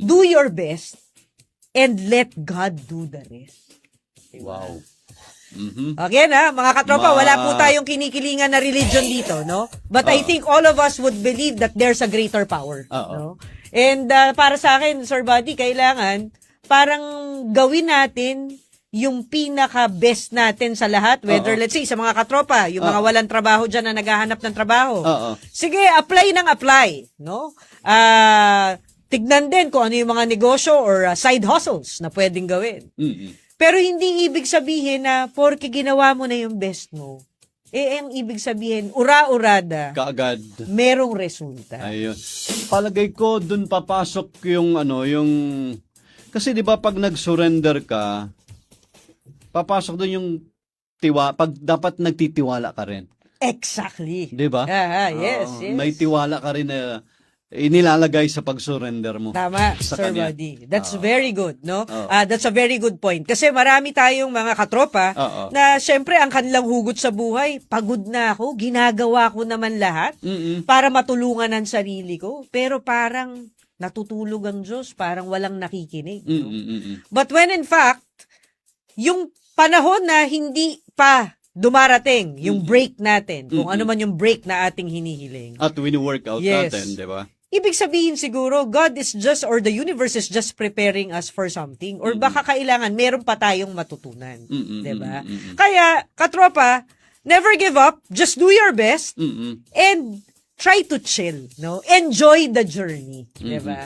Do your best and let God do the rest. Wow. Okay na, mga katropa, wala po tayong kinikilingan na religion dito, no? But I think all of us would believe that there's a greater power, no? And para sa akin, Sir Buddy, kailangan parang gawin natin yung pinaka-best natin sa lahat, whether, let's say, sa mga katropa, yung mga walang trabaho dyan na naghahanap ng trabaho. Sige, apply ng apply, no? Tignan din kung ano yung mga negosyo or side hustles na pwedeng gawin. Pero hindi ibig sabihin na porke ginawa mo na yung best mo, ang ibig sabihin, ura-urada, Kaagad. merong resulta. Ayun. Palagay ko, dun papasok yung kasi di ba pag nag-surrender ka, papasok dun yung dapat nagtitiwala ka rin. Exactly. Di ba? Yes. May tiwala ka rin na inilalagay sa pag-surrender mo. Tama, sa Sir kanya. Buddy. That's very good, no? That's a very good point. Kasi marami tayong mga katropa na syempre ang kanilang hugot sa buhay, pagod na ako, ginagawa ko naman lahat para matulungan ang sarili ko. Pero parang natutulog ang Diyos, parang walang nakikinig. No? But when in fact, yung panahon na hindi pa dumarating, yung break natin, kung ano man yung break na ating hinihiling. At wini-workout natin, di ba? Ibig sabihin siguro, God is just, or the universe is just preparing us for something. Or baka kailangan, meron pa tayong matutunan. Diba? Kaya, katropa, never give up, just do your best, and try to chill, no? Enjoy the journey. Diba?